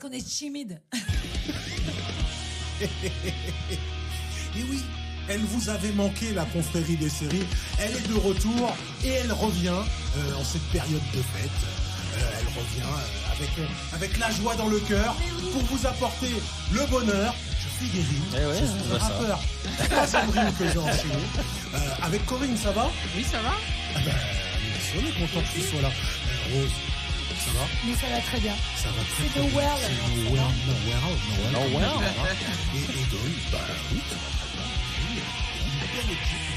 qu'on est timide. Et oui, elle vous avait manqué, la confrérie des séries. Elle est de retour et elle revient en cette période de fête. Elle revient avec la joie dans le cœur pour vous apporter le bonheur. Je suis guéri. Je suis un rappeur. Troisième rime que j'ai enchaîné. Avec Corinne, ça va? Oui, ça va. Ah ben, on est content que tu sois là. Rose, ça va? Mais ça va très bien. Ça va très C'est bien. The World. C'est The World. No World. Et Don, bah oui, ça va très bien. Oui, une belle équipe.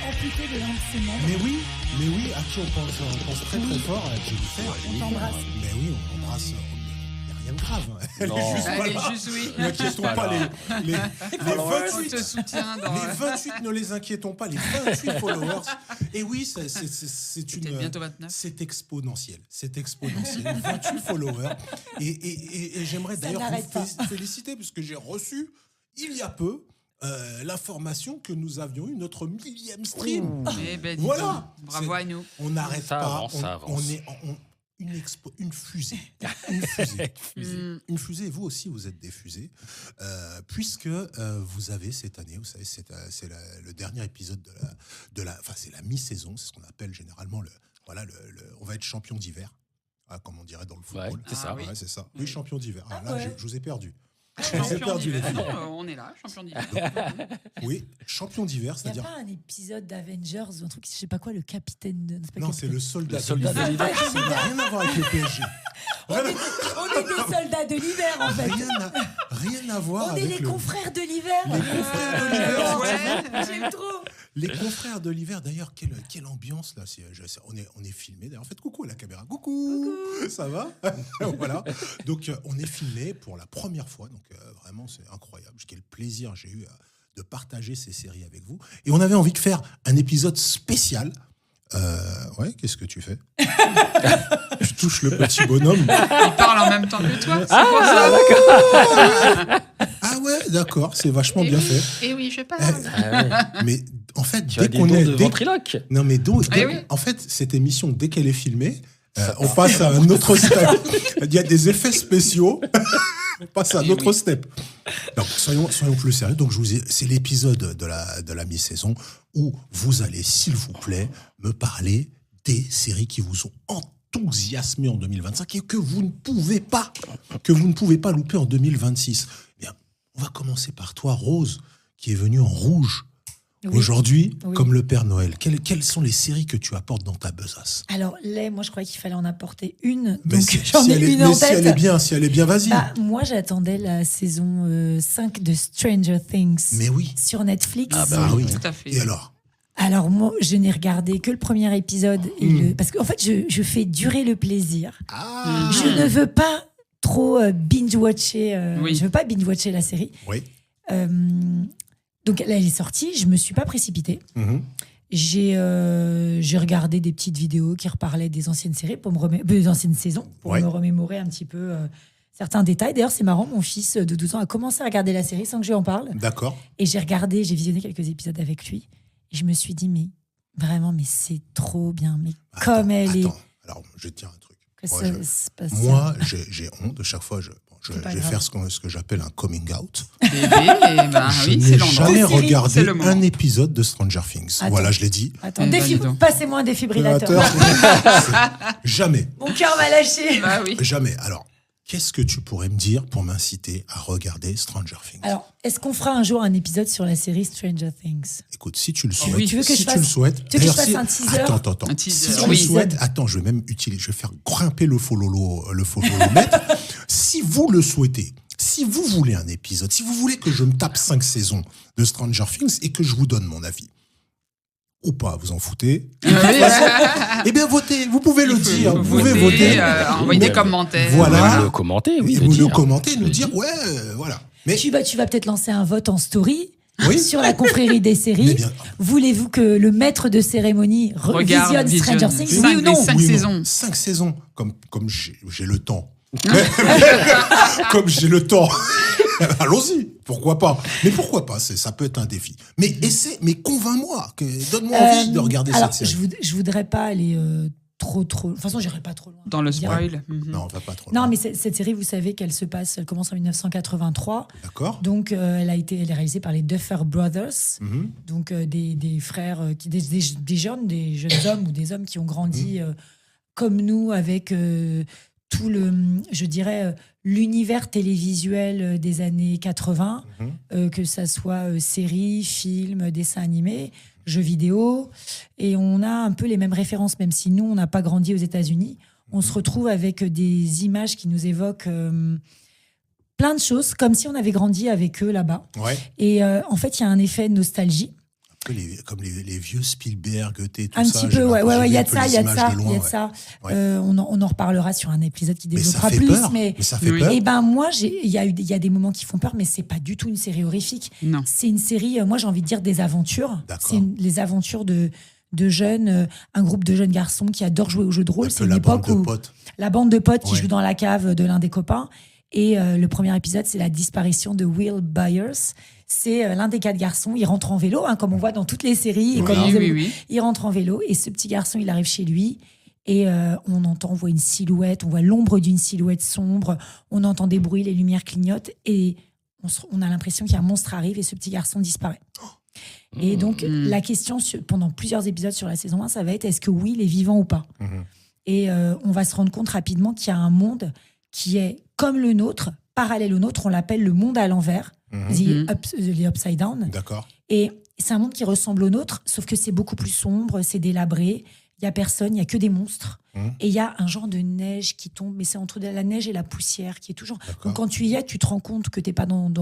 Amputé de l'un de ses membres. Mais oui, à qui on pense très très fort, à Jennifer. On t'embrasse. Mais oui, on embrasse. Il n'y a rien de grave. Elle Non. est juste Elle pas est là. juste, oui. N'inquiétons pas les On 28. te soutient dans... Les 28, ne les inquiétons pas, les 28 followers. Et oui, c'est Peut-être bientôt 29. c'est exponentiel. C'est exponentiel. 28 followers. Et j'aimerais Ça d'ailleurs n'arrête pas. vous féliciter, puisque j'ai reçu, il y a peu, l'information que nous avions eu notre 1000e stream. Eh ben, dis Voilà. donc. Bravo C'est- à nous. On n'arrête Ça pas. avance, ça avance. On est une fusée. Une fusée. Une fusée, et vous aussi, vous êtes des fusées, puisque vous avez cette année, vous savez, c'est le dernier épisode enfin, c'est la mi-saison, c'est ce qu'on appelle généralement on va être champion d'hiver, comme on dirait dans le football. Ouais, c'est ça. Ouais, c'est ça. Oui, champion d'hiver. Ah Là, ouais. je vous ai perdu. Je vous ai Champion perdu, les d'hiver. filles. Non, on est là, champion d'hiver. Oui, champion d'hiver, Il n'y a c'est-à-dire. pas un épisode d'Avengers ou un truc, je sais pas quoi, le capitaine de. Non, c'est le soldat. Le soldat de l'hiver. Ça n'a rien à voir avec le PSG. On est des soldats de l'hiver en fait. Rien à voir On est avec les confrères de l'hiver. Les confrères de l'hiver. Ouais. J'aime trop. Les confrères de l'hiver, d'ailleurs, quelle ambiance là. On est filmé. D'ailleurs, faites coucou à la caméra. Coucou. Ça va? Voilà. Donc, on est filmé pour la première fois. Donc, vraiment, c'est incroyable. Quel plaisir j'ai eu de partager ces séries avec vous. Et on avait envie de faire un épisode spécial. Ouais, qu'est-ce que tu fais? Je touche le petit bonhomme. Il parle en même temps que toi. C'est pour ça. Ah ouais, d'accord, c'est vachement bien fait. Et oui, je parle. Mais en fait, Tu as dès des qu'on dons est... de dès- ventriloque. Non, mais oui. en fait, cette émission, dès qu'elle est filmée, on passe à un autre step. Il y a des effets spéciaux. On passe à un autre step. Donc, soyons plus sérieux. Donc, c'est l'épisode de la mi-saison où vous allez, s'il vous plaît, me parler des séries qui vous ont enthousiasmé en 2025 et que vous ne pouvez pas louper en 2026. Bien, on va commencer par toi, Rose, qui est venue en rouge. Oui. Aujourd'hui, Oui. comme le Père Noël, quelles sont les séries que tu apportes dans ta besace? Alors, moi je croyais qu'il fallait en apporter une. Mais Donc si, j'en si ai elle est, une mais en si tête. elle est bien, vas-y. Bah, moi j'attendais la saison 5 de Stranger Things Mais oui. sur Netflix. Ah bah oui. Tout à fait. Et alors? Alors moi, je n'ai regardé que le premier épisode. Parce qu'en fait, je fais durer le plaisir. Ah. Je ne veux pas trop binge-watcher. Oui. Je veux pas binge-watcher la série. Oui. Donc là, elle est sortie. Je me suis pas précipitée. Mhm. J'ai regardé des petites vidéos qui reparlaient des anciennes séries, des anciennes saisons, pour Ouais. me remémorer un petit peu certains détails. D'ailleurs, c'est marrant, mon fils de 12 ans a commencé à regarder la série sans que je lui en parle. D'accord. Et j'ai visionné quelques épisodes avec lui. Et je me suis dit, mais vraiment, mais c'est trop bien. Mais comme elle est. Attends. Alors, je tiens un truc. Que Moi, ça je- se passe. Moi, j'ai honte. Chaque fois, je C'est pas vais grave. faire ce que j'appelle un coming out. Bébé, eh ben Je oui, n'ai c'est l'endroit. jamais Série, regardé c'est le moment. un épisode de Stranger Things. Attends. Voilà, je l'ai dit. Attends, Eh ben, dis donc. passez-moi un défibrillateur. Jamais. Mon cœur va lâcher. Bah oui. Jamais. Alors, qu'est-ce que tu pourrais me dire pour m'inciter à regarder Stranger Things? Alors, est-ce qu'on fera un jour un épisode sur la série Stranger Things? Écoute, si tu le souhaites, oui. Tu veux que si je tu le fasse- souhaites, tu veux que je d'ailleurs, fasse un teaser? Attends. Un teaser, Si tu oui. le souhaites, attends, je vais même je vais faire grimper le followomètre. Si vous le souhaitez, si vous voulez un épisode, si vous voulez que je me tape 5 saisons de Stranger Things et que je vous donne mon avis, ou pas, vous en foutez. Eh bien, votez, vous pouvez le dire, vous pouvez voter. Envoyer des commentaires. Voilà. Le commenter, oui. Et le vous le dire. commentez, nous Le dire, ouais, voilà. Mais Tu vas peut-être lancer un vote en story oui, sur la confrérie des mais séries. bien, Voulez-vous que le maître de cérémonie Regarde, visionne Stranger visionne. Things? Cinq Oui ou des non? cinq oui, saisons. non, 5 saisons, comme j'ai le temps. Comme j'ai le temps. Allons-y, pourquoi pas? Mais pourquoi pas? Ça peut être un défi. Mais convainc-moi, donne-moi envie de regarder Alors, cette série. je voudrais pas aller trop. De toute façon, j'irai pas trop loin. Dans le Je dirais. spoil. Non, on va pas trop Non, loin. mais cette série, vous savez qu'elle commence en 1983. D'accord. Donc, elle est réalisée par les Duffer Brothers, Mhm. donc des frères, des jeunes hommes ou des hommes qui ont grandi comme nous avec tout je dirais, l'univers télévisuel des années 80, que ça soit séries, films, dessins animés, jeux vidéo. Et on a un peu les mêmes références, même si nous, on n'a pas grandi aux États-Unis. On se retrouve avec des images qui nous évoquent plein de choses, comme si on avait grandi avec eux là-bas. Ouais. Et en fait, il y a un effet de nostalgie. Un peu comme les vieux Spielberg, tout Un ça. petit peu, ouais, il y a de ça, il y a de ça. Ouais. On en reparlera sur un épisode qui Mais ça développera fait plus. peur. Mais ça fait Oui. peur. et ben moi, il y a des moments qui font peur, mais c'est pas du tout une série horrifique. Non. C'est une série, moi j'ai envie de dire des aventures. D'accord. C'est les aventures de jeunes, un groupe de jeunes garçons qui adorent jouer aux jeux de rôle. Un C'est peu une la bande époque de où potes. la bande de potes qui Ouais. joue dans la cave de l'un des copains. Et le premier épisode, c'est la disparition de Will Byers. C'est l'un des 4 garçons. Il rentre en vélo, comme on voit dans toutes les séries. Et Oui, comme Oui, vous oui, avez- oui. Il rentre en vélo et ce petit garçon, il arrive chez lui et on voit une silhouette, on voit l'ombre d'une silhouette sombre, on entend des bruits, les lumières clignotent et on a l'impression qu'il y a un monstre arrive et ce petit garçon disparaît. Et donc, la question pendant plusieurs épisodes sur la saison 1, ça va être est-ce que Will est vivant ou pas? Mhm. Et on va se rendre compte rapidement qu'il y a un monde qui est comme le nôtre, parallèle au nôtre, on l'appelle le monde à l'envers, Mhm. the upside down. D'accord. Et c'est un monde qui ressemble au nôtre, sauf que c'est beaucoup plus sombre, c'est délabré, il n'y a personne, il n'y a que des monstres. Et il y a un genre de neige qui tombe, mais c'est entre la neige et la poussière qui est toujours... D'accord. Donc quand tu y es, tu te rends compte que tu n'es pas dans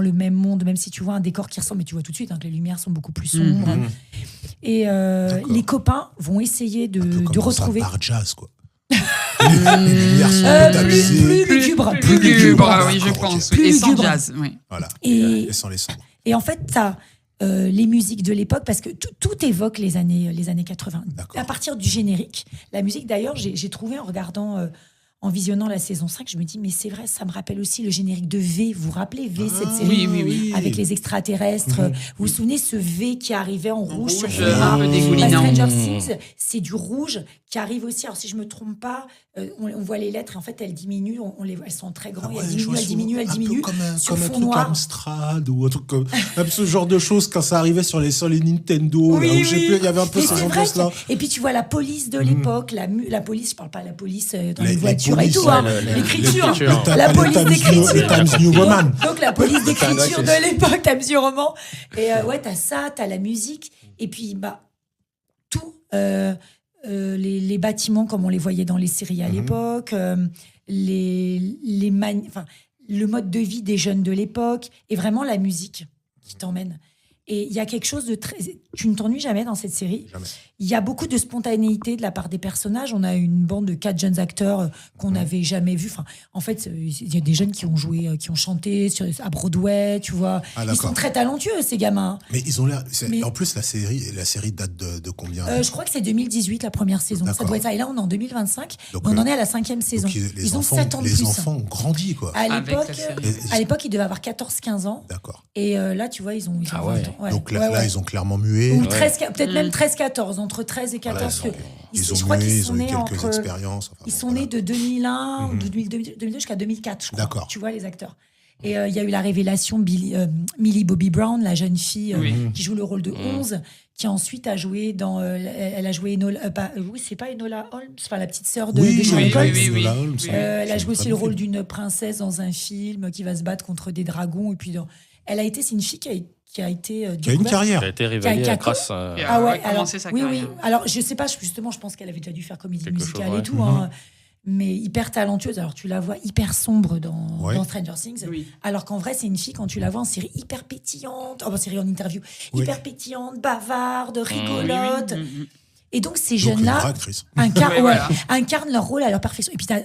le même monde, même si tu vois un décor qui ressemble, mais tu vois tout de suite que les lumières sont beaucoup plus sombres. Mhm. Et D'accord. les copains vont essayer Un peu de comme dans retrouver... un bar jazz, quoi. Les lumières sont un peu tamisées. plus lugubre, Plus lugubre, oui, je D'accord, pense. ok. oui. Et Plus sans lugubre. jazz, oui. Voilà. Et- Et sans les cendres. Et en fait, tu as les musiques de l'époque, parce que tout évoque les années 80. D'accord. À partir du générique, la musique, d'ailleurs, j'ai trouvé en regardant, en visionnant la saison 5, je me dis, mais c'est vrai, ça me rappelle aussi le générique de V. Vous vous rappelez V, cette série oui. avec les extraterrestres? Vous vous souvenez ce V qui arrivait en rouge sur rouge, fond un peu noir? dégoulinant. Stranger Things, c'est du rouge qui arrive aussi. Alors, si je me trompe pas, on voit les lettres et en fait, elles diminuent. Elles sont très grandes. Ah ouais, elles je vois diminuent, elles un peu diminuent. comme sur un fond truc noir. Amstrad ou un truc comme ce genre de choses quand ça arrivait sur les Nintendo. Oui, là, où je sais oui. plus, il y avait un peu Mais ce c'est genre vrai de là. Et puis tu vois la police de l'époque, la police, je parle pas de la police dans Les les voitures et polices, tout, hein, ouais, l'écriture. La police d'écriture. Times New Roman. Donc la police d'écriture de l'époque, Times New Roman. Et ouais, t'as ça, t'as la musique, et puis tout, les bâtiments comme on les voyait dans les séries à l'époque, le mode de vie des jeunes de l'époque, et vraiment la musique qui t'emmène. Et il y a quelque chose de très... Tu ne t'ennuies jamais dans cette série. Jamais. Il y a beaucoup de spontanéité de la part des personnages. On a une bande de 4 jeunes acteurs qu'on n'avait jamais vus. Enfin, en fait, il y a des jeunes qui ont joué, qui ont chanté à Broadway, tu vois. Ah, Ils d'accord. sont très talentueux, ces gamins. Mais ils ont l'air. Mais- En plus, la série date de combien Je crois que c'est 2018, la première saison. Ça D'accord. doit être ça. Et là, on est en 2025. Donc, on en est à la 5e Donc, saison. les Ils ont enfants, 7 ans de les plus. enfants ont grandi, quoi. À Avec l'époque, la série. à l'époque, ils devaient avoir 14-15 ans. D'accord. Et là, tu vois, ils ont Ah 20 ouais. ans. Ouais. Donc là, Ouais, là, ouais. ils ont clairement mué. Ou Ouais. 13, peut-être même 13-14, entre 13 et 14. Voilà, ils je ont crois mué, qu'ils ils sont ont eu nés quelques entre... expériences. Enfin, Ils bon, sont voilà. nés de 2001 ou de 2002 jusqu'à 2004, je crois. D'accord. Tu vois, les acteurs. Et il y a eu la révélation Millie Bobby Brown, la jeune fille qui joue le rôle de 11, qui ensuite a joué dans... elle a joué Enola... oui, c'est pas Enola Holmes, enfin la petite sœur de Sherlock Holmes. Enola Holmes, Oui. Elle a c'est joué une aussi le très rôle bonne d'une princesse dans un film qui va se battre contre des dragons. Et puis c'est une fille qui a été Qui a une découverte. carrière. Qui a été révélée Qui a- grâce à... Et Ah ouais, a commencé sa oui, carrière. oui. Alors, je sais pas, justement, je pense qu'elle avait déjà dû faire comédie Quelque musicale chose, et ouais. tout, hein, mais hyper talentueuse. Alors, tu la vois hyper sombre Ouais. dans Stranger Things, Oui. alors qu'en vrai, c'est une fille, quand tu la vois en série, hyper pétillante, série en interview, Oui. hyper pétillante, bavarde, Oui, oui. rigolote. Et donc, ces Donc, une jeunes-là vraie actrice. Ouais, voilà. incarnent leur rôle à leur perfection. Et puis, t'as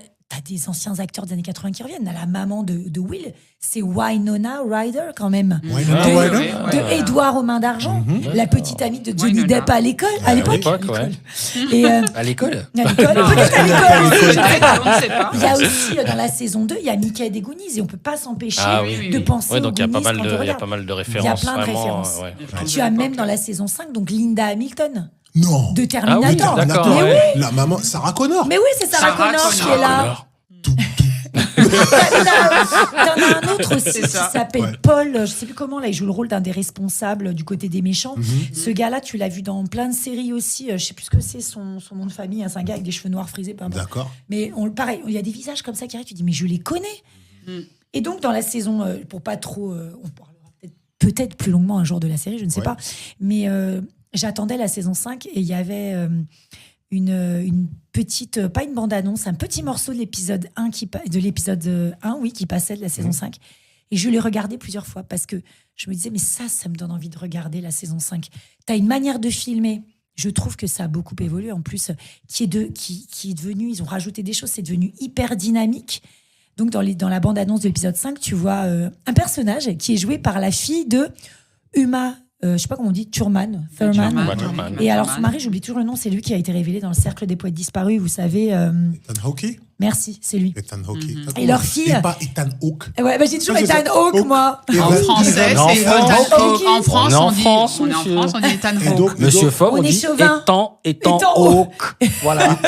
des anciens acteurs des années 80 qui reviennent. T'as la maman de Will, c'est Winona Ryder, quand même. Winona de, Ryder. de Édouard aux mains d'argent, la petite amie de Johnny Winona. Depp à l'école, à À l'époque. l'époque, ouais. Et À l'école à l'école, peut-être à l'école. On ne sait pas. Il y a aussi dans la saison 2, il y a Mickey des Goonies et on peut pas s'empêcher Ah oui. de penser Ouais, aux donc il y a Goonies pas mal quand on de, il y a regarde. pas mal de Il y a références. plein de vraiment, références. ouais. Tu as même dans la saison 5 donc Linda Hamilton Non. de Le Terminator. d'accord, Mais ouais. oui, La maman, Sarah Connor. mais oui, c'est Sarah Sarah Connor qui Connor. est là. Alors, T'en as un autre aussi C'est qui ça. s'appelle Ouais. Paul, je sais plus comment, là, il joue le rôle d'un des responsables du côté des méchants. Mhm. Ce gars-là, tu l'as vu dans plein de séries aussi. Je sais plus ce que c'est son nom de famille. Hein, c'est un gars avec des cheveux noirs frisés, peu importe. D'accord. Mais pareil, il y a des visages comme ça qui arrivent, tu dis, mais je les connais. Mm. Et donc, dans la saison, pour pas trop. On parlera peut-être plus longuement un jour de la série, je ne sais Ouais. pas. Mais j'attendais la saison 5 et il y avait une petite. Pas une bande-annonce, un petit morceau de l'épisode 1 qui passait de la saison 5. Et je l'ai regardé plusieurs fois parce que je me disais, mais ça me donne envie de regarder la saison 5. Tu as une manière de filmer. Je trouve que ça a beaucoup évolué. En plus, qui est devenu, ils ont rajouté des choses, c'est devenu hyper dynamique. Donc, dans la bande-annonce de l'épisode 5, tu vois un personnage qui est joué par la fille de Uma, je sais pas comment on dit, Thurman. Thurman. Et alors, son mari, j'oublie toujours le nom, c'est lui qui a été révélé dans le cercle des poètes disparus, vous savez. Ethan Hawke. Merci, c'est lui. Ethan Hawke. Et leur fille. Et pas Ethan Hawke. Ouais, bah, j'ai toujours Ça, c'est Ethan ça. Hawke, Hawke. moi. Et En ben, français, En c'est France. Ethan Hawke. En France, On est en on dit France, on est en monsieur. France, on dit Ethan Et Hawke. donc, Monsieur Fogg, On on est dit chauvin. étant Étant Hawk. Voilà.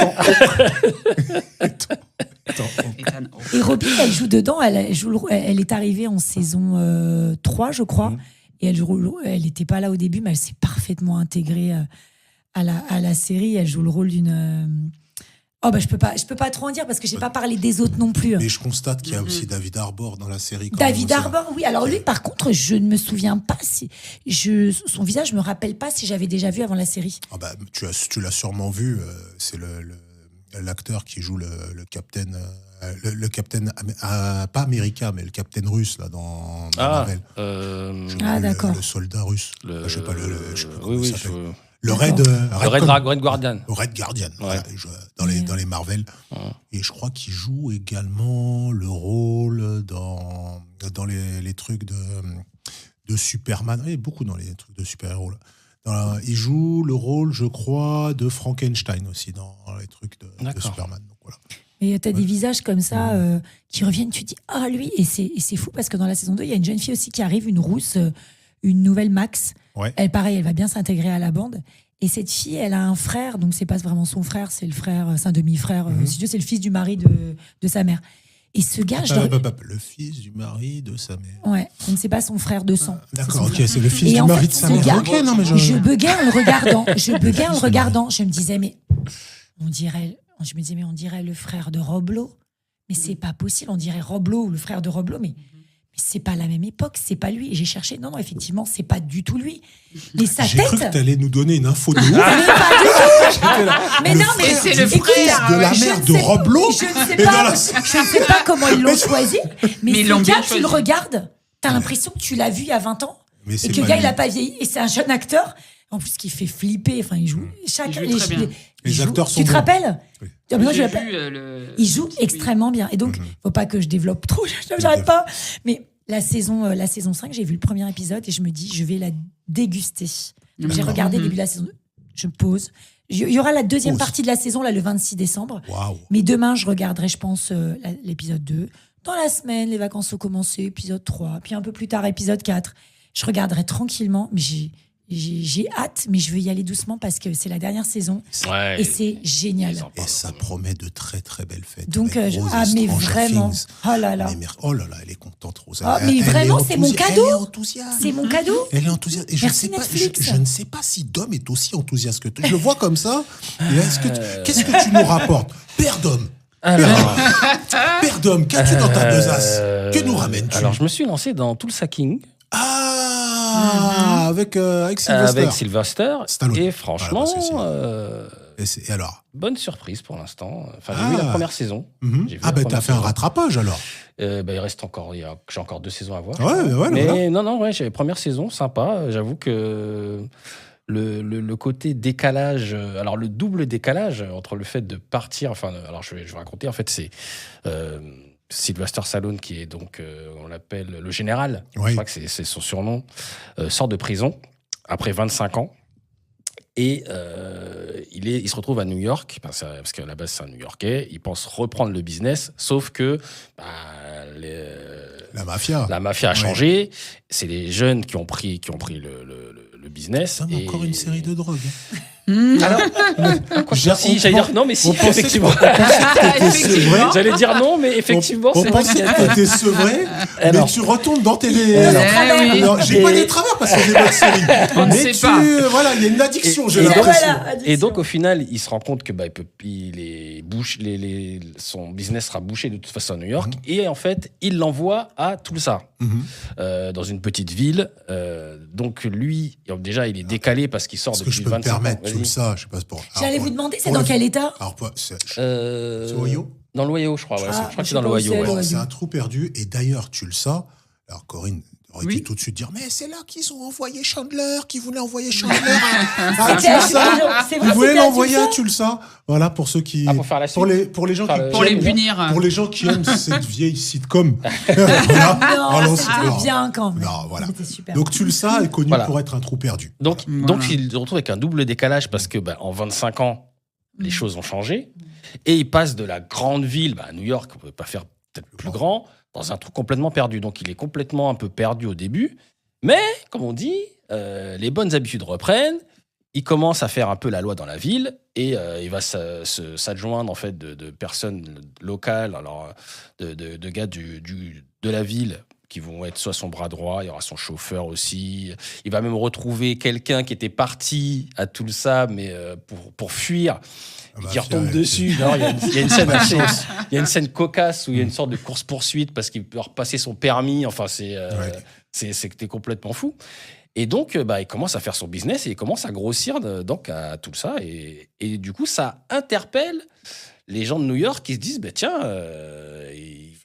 Ethan Hawke. Ethan Hawke. Et Robin, elle joue dedans. Elle est arrivée en saison 3, je crois. Et elle n'était pas là au début, mais elle s'est parfaitement intégrée à la série. Elle joue le rôle d'une. Oh, bah, je peux pas trop en dire parce que j'ai pas parlé des autres non plus. Mais je constate qu'il y a aussi David Harbour dans la série. quand David même aussi. Harbour, oui. Alors lui, par contre, je ne me souviens pas si. Son visage, je me rappelle pas si j'avais déjà vu avant la série. Ah bah, tu l'as sûrement vu. C'est l'acteur qui joue le capitaine. Le capitaine, pas américain, mais le capitaine russe là, dans Marvel. D'accord. Le soldat russe. Je sais pas, je sais pas comment Oui, il oui. s'appelle. Le Red Guardian. Red Guardian, Ouais. voilà, dans les Marvel. Et je crois qu'il joue également le rôle dans les trucs de Superman. Il y a beaucoup dans les trucs de super-héros. Là. Il joue le rôle, je crois, de Frankenstein aussi dans les trucs de D'accord. Superman. Donc, voilà. Et t'as des visages comme ça qui reviennent, tu te dis, ah lui, et c'est fou parce que dans la saison 2, il y a une jeune fille aussi qui arrive, une rousse, une nouvelle Max. Ouais. Elle, pareil, elle va bien s'intégrer à la bande. Et cette fille, elle a un frère, donc c'est pas vraiment son frère, c'est le frère, c'est un demi-frère, si tu veux, c'est le fils du mari de sa mère. Et ce gars, Le fils du mari de sa mère. ouais, donc c'est pas son frère de sang. D'accord, c'est son ok, c'est le fils Et du en mari fait, de sa ce mère. gars- Ok, non, mais Je buguais en le regardant. Je me disais, mais on dirait le frère de Roblo. Mais c'est pas possible. On dirait Roblo ou le frère de Roblo, mais c'est pas la même époque. C'est pas lui. Et j'ai cherché. Non, effectivement, c'est pas du tout lui. Mais sa J'ai cru que tête. t'allais nous donner une info de ouf. Mais pas du tout. Mais non, mais Et c'est le écoute, frère de la je mère ne de sais- Roblo. Je ne sais Et dans pas. la- Je ne sais pas comment ils l'ont choisi. Mais ils ce l'ont bien gars, tu le choisi. regardes. T'as l'impression que tu l'as vu il y a 20 ans. Mais Et c'est que le pas gars, lui. il a pas vieilli. Et c'est un jeune acteur. En plus, qui fait flipper. Enfin, il joue. Chacun. Il joue très bien. Les acteurs sont Tu te bons. rappelles? Oui. Ah, mais moi, je J'ai l'appelle- vu le. Il joue Oui. extrêmement bien. Et donc, faut pas que je développe trop. J'arrête pas. Mais la saison 5, j'ai vu le premier épisode et je me dis, je vais la déguster. Donc, j'ai D'accord. regardé le début de la saison 2. Je pose. Il y aura la deuxième Pause. partie de la saison, là, le 26 décembre. Waouh. Mais demain, je regarderai, je pense, l'épisode 2. Dans la semaine, les vacances ont commencé, épisode 3. Puis un peu plus tard, épisode 4. Je regarderai tranquillement. Mais j'ai hâte, mais je veux y aller doucement parce que c'est la dernière saison. Ouais. Et c'est génial. Et ça promet de très très belles fêtes. Donc, avec Rose et mais Stranger vraiment. Things. Oh là là. Oh là là, elle est contente, Rose. Ah, mais Elle vraiment, est c'est mon enthousiaste. cadeau. Elle est enthousiaste. C'est mon cadeau. Elle est enthousiaste. Et Merci, je Netflix. ne sais pas si Dom est aussi enthousiaste que toi. Je le vois comme ça. Et qu'est-ce que tu nous rapportes? Père Dom. Alors, Père Dom, qu'as-tu dans ta besace? Que nous ramènes-tu? alors, je me suis lancé dans tout le sacking Avec Sylvester. avec Sylvester. Stallone. Et franchement, Voilà, Et alors? bonne surprise pour l'instant. Enfin, j'ai vu la première saison. Mhm. J'ai vu Ah, la ben première t'as fait un saison. rattrapage alors. Il reste encore, j'ai encore 2 saisons à voir. Ouais, Mais voilà. non, ouais, j'ai première saison, sympa. J'avoue que le côté décalage, alors le double décalage entre le fait de partir, enfin, alors je vais raconter, en fait, c'est Sylvester Stallone qui est donc, on l'appelle le général, Oui. je crois que c'est son surnom, sort de prison après 25 ans. Et il se retrouve à New York, parce qu'à la base c'est un New-Yorkais, il pense reprendre le business, sauf que La mafia. la mafia a Ouais. changé, c'est les jeunes qui ont pris le business. Ça, mais encore une série de drogue. Alors, si, j'allais dire non, mais si, effectivement. J'allais dire non, mais effectivement, On c'est vrai pensait qu'il y a- que t'étais sevré, mais non. tu retournes dans tes... oui. Non, j'ai pas des travers parce que c'est des bonnes séries. On ne Mais sait pas. voilà, il y a une addiction, j'ai Et- l'impression. Et donc, au final, il se rend compte que son business sera bouché de toute façon à New York. Et en fait, il l'envoie à Tulsa, dans une petite ville. Donc, lui, déjà, il est décalé parce qu'il sort Est-ce que depuis je peux me 25 ans. permettre Vas-y. tout ça? Je sais pas pour. J'allais Alors, vous demander, c'est pour dans la- quel état? Alors, c'est Euh, Ohio Dans l'Ohio, je crois. Ouais, Ah, je crois que je c'est dans sais pas où l'Ohio. c'est, Ouais. l'Ohio. c'est un trou perdu. Et d'ailleurs, tu le sais. Alors, Corinne aurait Oui. dû tout de suite dire, mais c'est là qu'ils ont envoyé Chandler, qui voulaient envoyer Chandler. C'est tu clair, le sais? c'est vrai, Ils voulaient c'est clair, l'envoyer tu le à sais. Tulsa. Voilà, pour ceux qui. Ah, pour faire la suite. pour les gens Faire qui. le- Pour les J'aime punir. Pour les gens qui aiment cette vieille sitcom. Voilà. Non, Allons-y. c'était Non. bien quand même. Non, voilà. C'était super. Donc Tulsa est connu Voilà. pour être un trou perdu. Donc, Voilà. donc, il se retrouve avec un double décalage parce que en 25 ans, les choses ont changé. Et il passe de la grande ville, à New York, on ne pouvait pas faire peut-être plus grand, dans un trou complètement perdu. Donc, il est complètement un peu perdu au début. Mais, comme on dit, les bonnes habitudes reprennent. Il commence à faire un peu la loi dans la ville et il va s'adjoindre en fait de personnes locales, alors de gars de la ville qui vont être soit son bras droit, il y aura son chauffeur aussi. Il va même retrouver quelqu'un qui était parti à Tulsa, mais pour fuir. Ah bah, Qui retombe fier, dessus. Non, il y a une scène il y a une scène cocasse où il y a une sorte de course-poursuite parce qu'il peut repasser son permis. Enfin, c'est que t'es complètement fou. Et donc, il commence à faire son business et il commence à grossir donc à tout ça. Et du coup, ça interpelle les gens de New York qui se disent, tiens,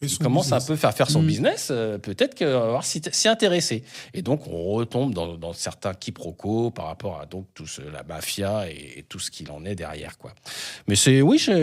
il son commence business. un peu à faire son business, peut-être qu'on va voir s'y intéresser. Et donc, on retombe dans certains quiproquos par rapport à donc, la mafia et tout ce qu'il en est derrière. Quoi. Mais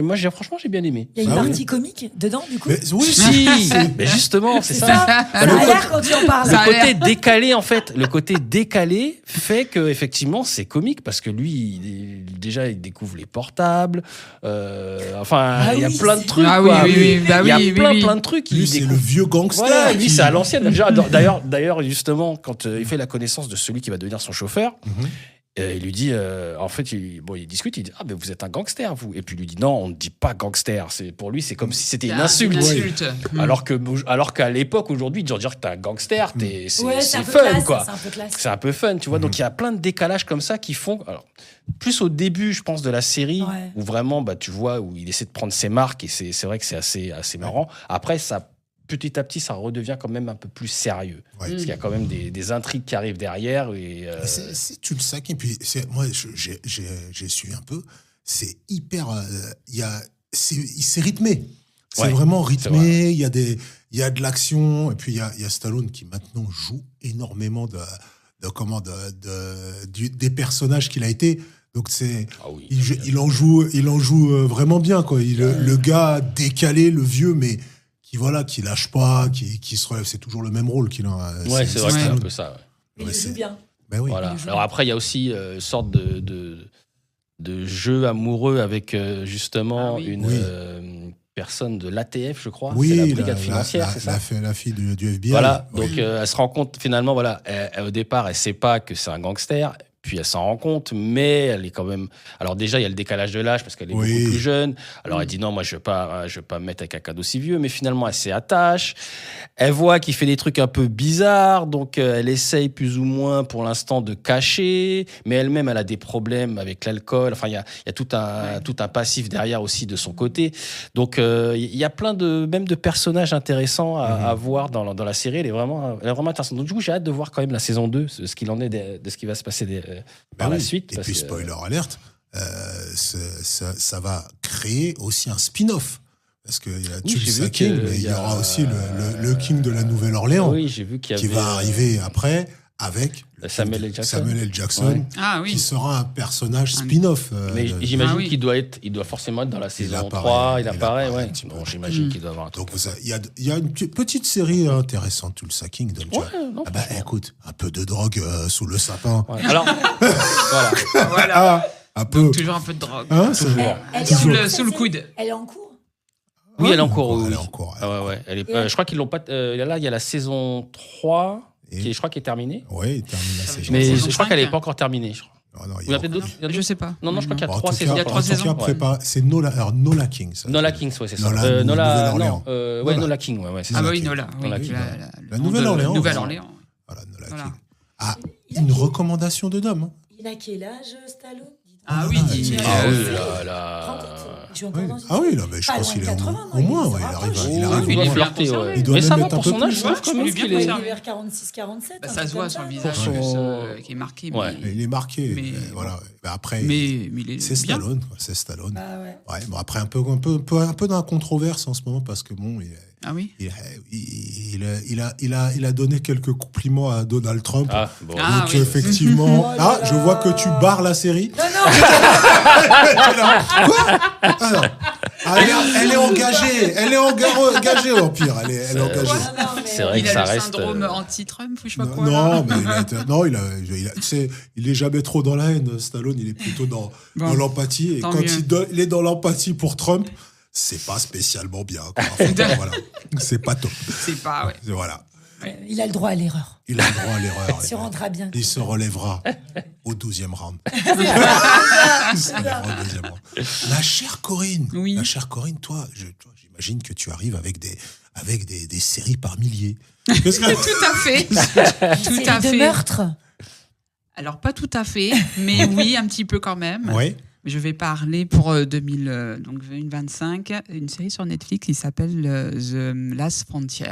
moi, franchement, j'ai bien aimé. Il y a une Ah oui. partie comique dedans, du coup. Mais oui, Si, mais justement, c'est ça. Ça a l'air quand tu en parles. Ça a Le l'air. côté décalé, en fait, le côté décalé fait que effectivement c'est comique parce que lui, déjà, il découvre les portables. Il y a oui, plein de c'est- trucs. Ah quoi. oui, oui, oui, bah il y a oui, plein, oui, oui. plein de trucs. Lui, il c'est le découvre. vieux gangster. Voilà, lui, qui- c'est à l'ancienne. D'ailleurs, justement, quand il fait la connaissance de celui qui va devenir son chauffeur, il lui dit, en fait, il discute, il dit, mais vous êtes un gangster, vous. Et puis il lui dit, non, on ne dit pas gangster. Pour lui, c'est comme si c'était une insulte. Alors qu'à l'époque, aujourd'hui, dire que t'es un gangster, c'est Ouais, c'est un peu fun, classe, quoi. c'est un peu classe. C'est un peu fun, tu vois. Donc il y a plein de décalages comme ça qui font. Alors, plus au début, je pense, de la série, Ouais. où vraiment, tu vois, où il essaie de prendre ses marques et c'est vrai que c'est assez marrant. Après, ça. Petit à petit, ça redevient quand même un peu plus sérieux. Ouais. Parce qu'il y a quand même des intrigues qui arrivent derrière. Et, Tu le sais, et puis moi, j'ai su un peu, c'est hyper. C'est rythmé. C'est Ouais, vraiment c'est vrai. rythmé, il y a de l'action, et puis il y a Stallone qui maintenant joue énormément des personnages qu'il a été. Donc Ah oui. il en joue vraiment bien, quoi. Le gars décalé, le vieux, mais qui lâche pas, qui se relève. C'est toujours le même rôle qu'il a. Ouais, c'est vrai que c'est un Stallone. peu ça. Ouais. Mais Ouais, il c'est- joue bien. Ben oui. Voilà. Il joue Alors bien. après, il y a aussi une sorte de jeu amoureux avec justement Ah oui. une Oui. personne de l'ATF, je crois. Oui, c'est la brigade financière, c'est ça la fille du FBI. Voilà, Oui. donc elle se rend compte finalement, voilà, au départ, elle sait pas que c'est un gangster, puis elle s'en rend compte, mais elle est quand même. Alors déjà, il y a le décalage de l'âge parce qu'elle est Oui. beaucoup plus jeune. Alors elle dit non, moi je veux pas me mettre avec un cadeau si vieux, mais finalement elle s'y attache. Elle voit qu'il fait des trucs un peu bizarres, donc elle essaye plus ou moins pour l'instant de cacher, mais elle-même elle a des problèmes avec l'alcool. Enfin, il y a tout un passif derrière aussi de son côté. Donc il y a plein de personnages intéressants à voir dans la série. Elle est vraiment intéressante. Donc du coup, j'ai hâte de voir quand même la saison 2, ce qu'il en est de ce qui va se passer par Ben la oui. suite. Et parce puis, que- spoiler alerte, ça va créer aussi un spin-off. Parce qu'il y a Oui, j'ai Tulsa vu King, que mais il y y a- aura aussi le King de la Nouvelle-Orléans, Oui, j'ai vu qu'il y qui avait va arriver après avec Samuel L. Jackson. Samuel L. Jackson, Ouais. Ah oui. qui sera un personnage spin-off. Mais de- j'imagine Ah oui. qu'il doit forcément être dans la saison apparaît, 3. Il il apparaît, apparaît ouais. un petit peu. Bon, j'imagine qu'il doit avoir un truc. Donc il y a une petite série intéressante, Tulsa King. Donc, tu Ouais, vois. non, Ah bah, franchement. écoute, un peu de drogue sous le sapin. Ouais. Alors, voilà. Voilà. Ah, un peu. Toujours un peu de drogue. Hein, c'est- Toujours. Elle est Sous en le- cours, sous le cette coude. série Elle est en cours. Oui, elle est en cours. Elle Oui. est en cours. Ah ouais. Elle est, Et- je crois qu'ils l'ont pas. Là, il y a la saison 3, Et- je crois, qui est terminée. Oui, il termine la série. Mais saison je crois qu'elle n'est 5. pas encore terminée. Je crois. Ah non, Il y en a peut-être d'autres. Je sais pas. Non, je crois qu'il y a En 3 tout saisons. Il y a 3 saisons. C'est Nola King. Ça. Nola King, ouais, c'est ça. Nola, Nola, Nouvelle-Orléans. Nola King, ouais, c'est Ah ça. bah oui, Nola. Nola Oui, King. La Nouvelle-Orléans. Nouvelle-Orléans. Voilà, Nola Voilà. King. Ah, une recommandation de Dom. Hein. Il a quel âge, Stallone? Ah oui, il- Ah oui, il- là. Je suis encore Oui. dans une Ah oui, série. là, mais je Pas pense loin qu'il de est 80, au moins, il ouais, se il arrive. rapproche. Il Oui, arrive il est au moins. flirté, conservé. ouais. Il doit Mais même ça va être un pour peu son plus. âge, je trouve quand même Il est bien qu'il est. conservé. Vers 46-47. Bah, ça se voit sur le visage Pour son- qui est marqué. Ouais. Il est marqué. Mais- Voilà. Mais après, Mais il est c'est bien. Stallone. Quoi, c'est Stallone. Ah ouais. Ouais, bon, après, un peu dans la controverse en ce moment parce que bon, Ah oui. il a donné quelques compliments à Donald Trump. Ah, bon. Ah, Donc oui. effectivement, Oh là je là. vois que tu barres la série. Non, non, Quoi Alors, elle est engagée. Elle est engagée, Empire. Elle est engagée. non, mais- C'est vrai Il que ça a le reste. syndrome anti-Trump ou je sais pas Non, quoi. non, là. mais tu sais, il est jamais trop dans la haine. Stallone, il est plutôt dans l'empathie. Et tant quand mieux. il est dans l'empathie pour Trump, c'est pas spécialement bien. Quoi. En fait, voilà. C'est pas top. C'est pas, ouais. Voilà. Il a le droit à l'erreur. Il a le droit à l'erreur. Il se rendra bien. Il se relèvera au 12e round. Il se relèvera au 12e round. La chère Corinne. Oui. La chère Corinne, toi, j'imagine que tu arrives avec des séries par milliers. Qu'est-ce que... Tout à fait. Tout Série à de fait. meurtres. Alors, pas tout à fait, mais oui, un petit peu quand même. Oui. Je vais parler pour 2025, une série sur Netflix qui s'appelle The Last Frontier.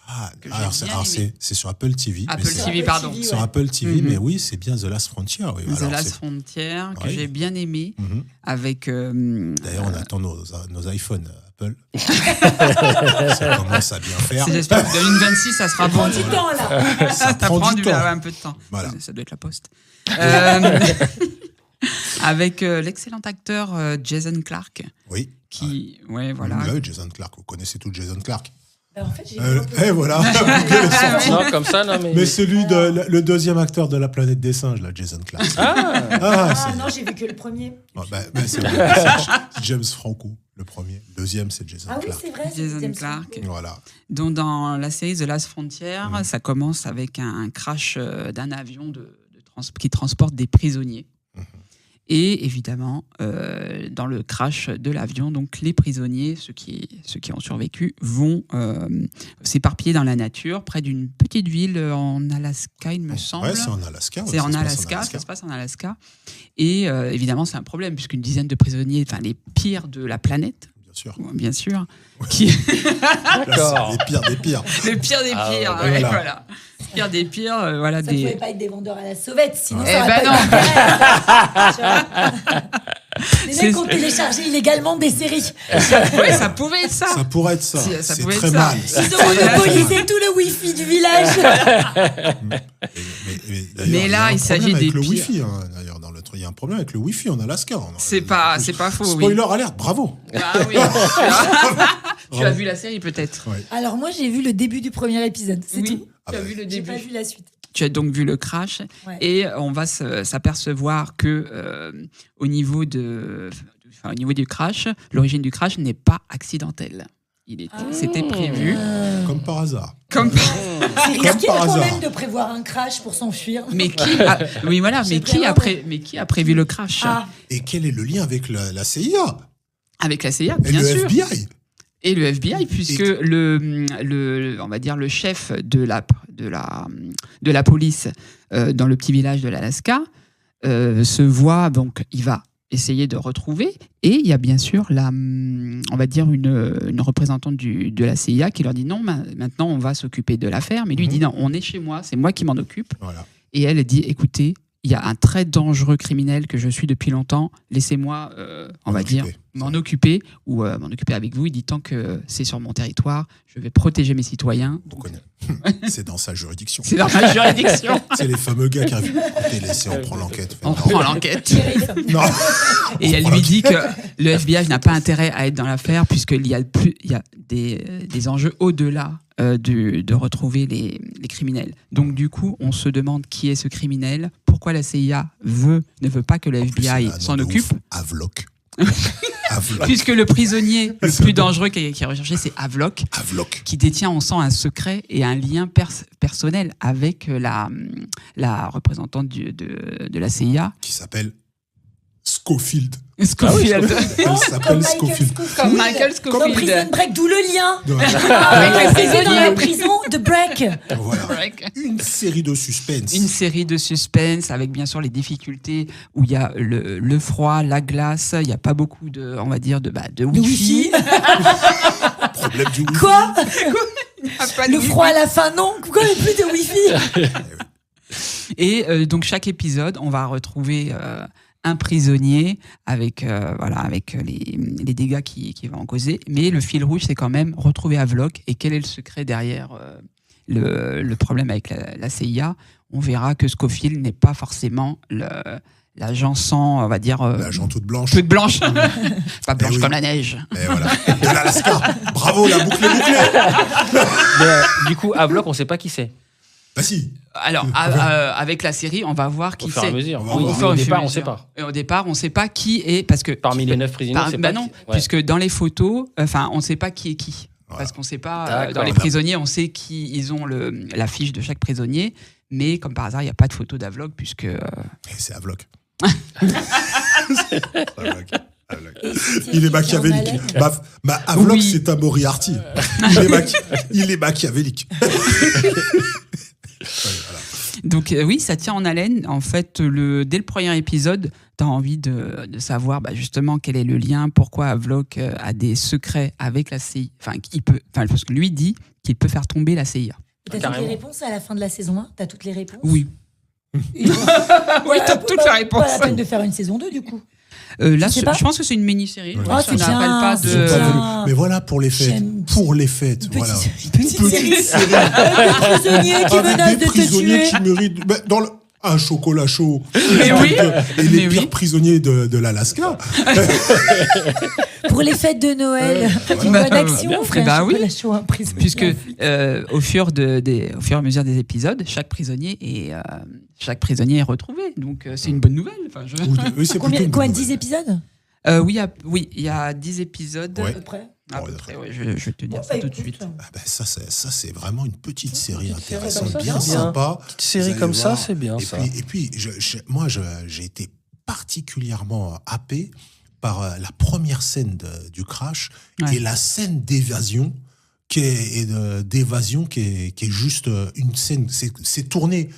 Ah, Que j'ai alors, bien c'est sur Apple TV. Apple mais c'est- TV, pardon. Sur Apple TV, Mhm. mais oui, c'est bien The Last Frontier. Oui. The Alors, Last c'est- Frontier, que Ouais. j'ai bien aimé, Mhm. avec... D'ailleurs, on attend nos iPhones Apple. Ça commence à bien faire. J'espère que 2026, ça sera bon. Prends du temps, là. Ça prend du temps. Un peu de temps. Voilà. Ça doit être la poste. Euh, avec l'excellent acteur Jason Clarke, Oui. qui... Ouais, voilà. Vous avez Jason Clarke. Vous connaissez tout Jason Clarke. En fait, j'ai Et voilà. Google est sorti. Non, comme ça, non, mais. Mais celui le deuxième acteur de la planète des singes, là, Jason Clarke. Ah Ah, Ah non, j'ai vu que le premier. c'est James Franco, le premier. Le deuxième, c'est Jason Ah oui, Clarke. c'est vrai. c'est Jason James Clarke. Franco. Voilà. Donc, dans la série The Last Frontier, ça commence avec un crash d'un avion qui transporte des prisonniers. Et évidemment, dans le crash de l'avion, donc les prisonniers, ceux qui ont survécu, vont s'éparpiller dans la nature, près d'une petite ville en Alaska, il me semble. Ouais, c'est en Alaska. C'est en Alaska, ça se passe en Alaska. Et évidemment, c'est un problème, puisqu'une dizaine de prisonniers, enfin les pires de la planète, bien sûr, qui... D'accord. Les pires des pires. le pire des Ah, pires, ouais, ouais, voilà. voilà. Pire des pires, voilà Ça des... pouvait pas être des vendeurs à la sauvette, sinon Eh ça aurait ben pas non. eu d'intérêt. Les C'est- mecs ont téléchargé illégalement des séries. Ouais, ça pouvait être ça. Ça pourrait être ça. Si, ça C'est pouvait être très ça. mal. Ils ont monopolisé tout le wifi du village. D'ailleurs, Mais là, il s'agit avec des le pires. Wi-Fi. Hein, d'ailleurs, dans le truc, il y a un problème avec le Wi-Fi en Alaska. C'est pas faux, oui. Spoiler alert, bravo. Ah oui. Tu as vu la série peut-être. Ouais. Alors moi, j'ai vu le début du premier épisode, c'est Oui, tout. tu as vu le J'ai début. pas vu la suite. Tu as donc vu le crash Ouais. et on va s'apercevoir que au niveau du crash, l'origine du crash n'est pas accidentelle. C'était prévu. Comme par hasard. Comme C'est risqué par quand hasard. même de prévoir un crash pour s'enfuir. mais qui a, oui voilà, J'ai mais qui a prévu le crash Ah, Et quel est le lien avec la CIA avec la CIA et bien le sûr. FBI? Et le FBI, puisque on va dire le chef de la police dans le petit village de l'Alaska se voit, donc il va essayer de retrouver, et il y a bien sûr on va dire une représentante de la CIA qui leur dit non, maintenant on va s'occuper de l'affaire, mais lui il dit non, on est chez moi, c'est moi qui m'en occupe, Voilà. et elle dit écoutez, il y a un très dangereux criminel que je suis depuis longtemps, laissez-moi, on va dire, m'en occuper, ou m'en occuper avec vous. Il dit tant que c'est sur mon territoire, je vais protéger mes citoyens. On connaît. C'est dans sa juridiction. C'est dans ma juridiction. C'est les fameux gars qui arrivent. Écoutez, laissez, on prend l'enquête. On prend l'enquête. Non. Et elle lui dit que le FBI n'a pas intérêt à être dans l'affaire, puisqu'il y a des enjeux au-delà de retrouver les criminels. Donc du coup, on se demande qui est ce criminel, pourquoi la CIA ne veut pas que le En plus, FBI il a un nom s'en de occupe. ouf. Havelock. Havelock. Puisque le prisonnier le plus dangereux qui est recherché, c'est Havelock, Havelock. qui détient, on sent, un secret et un lien personnel avec la représentante de la CIA. Qui s'appelle Scofield. Scofield. Elle s'appelle Scofield. Comme Michael Comme Scofield. Prison Break, d'où le lien. Voilà. Avec le prisonnier dans la prison de Break. Voilà. Une série de suspense. Une série de suspense avec bien sûr les difficultés où il y a le froid, la glace, il n'y a pas beaucoup de, on va dire, de wifi. Problème du wifi. Quoi Il y a pas de Le wifi. froid à la fin, non. Pourquoi il n'y a plus de wifi? Et donc chaque épisode, on va retrouver un prisonnier avec les dégâts qui va en causer. Mais le fil rouge, c'est quand même retrouver Havelock. Et quel est le secret derrière le problème avec la CIA? On verra que Scofield n'est pas forcément l'agent sans, on va dire... L'agent toute blanche. toute blanche. Pas blanche oui. comme la neige. Et voilà. De l'Alaska. Bravo, la boucle est bouclée. Mais, du coup, Havelock, on sait pas qui c'est. Bah si. Alors, avec la série, on va voir qui Au fur et c'est. à mesure. On va Oui, voir. mais Au au fur et départ, à on sait mesure. pas. Et au départ, on ne sait pas qui est, parce que... Parmi les 9 prisonniers, on sait pas non, qui. Ouais. puisque dans les photos, on ne sait pas qui est qui. Voilà. Parce qu'on ne sait pas, D'accord. dans les prisonniers, on sait qui ils ont la fiche de chaque prisonnier, mais comme par hasard, il n'y a pas de photo d'Havelock, puisque... Et c'est Havelock. Havelock. Il est machiavélique. Havelock, Oui. c'est un Moriarty. Il est machiavélique. Voilà. Donc oui, ça tient en haleine. En fait, dès le premier épisode, tu as envie de savoir justement quel est le lien, pourquoi Havelock a des secrets avec la CIA. Parce que lui dit qu'il peut faire tomber la CIA. T'as toutes Carrément. les réponses à la fin de la saison 1? T'as toutes les réponses? Oui. Oui, t'as toutes les réponses. Pas la peine de faire une saison 2, du coup. Là, Je sais pas. je pense que c'est une mini-série. Ouais. Ah, Ça c'est n'appelle bien, pas c'est Ils ont de... pas bien. voulu. Mais voilà, pour les fêtes. J'aime- Pour les fêtes. Une petite, Voilà. une petite série. Avec des prisonniers qui menacent Avec de des te prisonniers tuer. qui méritent. Dans un chocolat chaud. Mais oui. Et les Mais pires oui. prisonniers de l'Alaska. Pour les fêtes de Noël. Une Bah, bonne action, bien. frère. Bah oui. Chocolat chaud, un prisonnier. Puisque au fur et à mesure des épisodes, chaque prisonnier est retrouvé. Donc c'est une bonne nouvelle. Enfin, Oui, c'est plutôt Combien, une bonne 10 nouvelle. épisodes? oui, il y a 10 épisodes. Ouais. À peu près. À Bon, peu ouais, près, d'accord. ouais, je vais te dire ça tout de suite. Ah ben ça, c'est vraiment une petite série Petite série intéressante, comme ça, bien c'est bien. sympa. Petite série Vous allez comme ça, voir. c'est bien Et ça. puis moi, j'ai été particulièrement happé par la première scène du crash Ouais. et la scène d'évasion qui est juste une scène. C'est tourné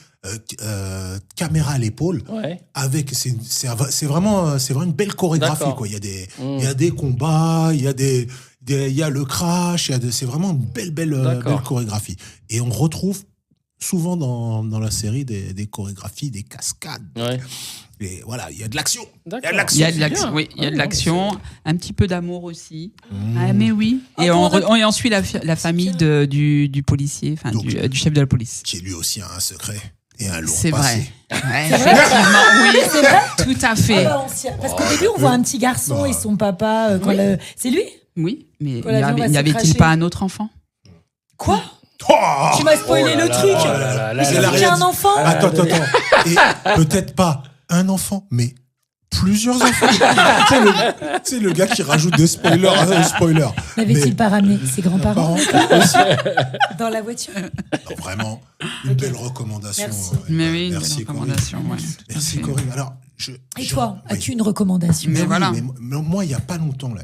caméra à l'épaule. Ouais. Avec c'est vraiment une belle chorégraphie D'accord. quoi. Il y a des combats, il y a le crash, c'est vraiment une belle D'accord. chorégraphie. Et on retrouve souvent dans la série des chorégraphies, des cascades. Ouais. Et voilà, il y a de l'action. D'accord. Il y a de C'est l'action, bien. oui, il y a de Ouais, l'action, un petit peu d'amour aussi. Mmh. Ah, mais oui. Et Ah, on suit la famille du policier, enfin Donc, du chef de la police. Qui lui aussi a un secret et un lourd C'est passé. vrai. Ouais, effectivement, oui, C'est vrai? tout à Ah fait. bah, parce qu'au début, on voit un petit garçon et son papa. C'est lui? Oui, mais Quand l'avion va se n'y avait-il cracher. pas un autre enfant? Quoi? Oh Tu m'as spoilé Oh là le là truc. là là là Mais là j'ai là dit là. un enfant. Attends. Et peut-être pas un enfant, mais plusieurs enfants. C'est le gars qui rajoute des spoilers à spoilers. N'avait-il Mais- pas ramené ses grands-parents Parents aussi. dans la voiture? Non, vraiment, une belle recommandation. Merci. Mais oui, merci une recommandation. Corinne. Ouais, tout à Merci fait. Corinne. Alors, Et toi, oui. as-tu une recommandation? Mais Oui, voilà. mais moi, il n'y a pas longtemps, là,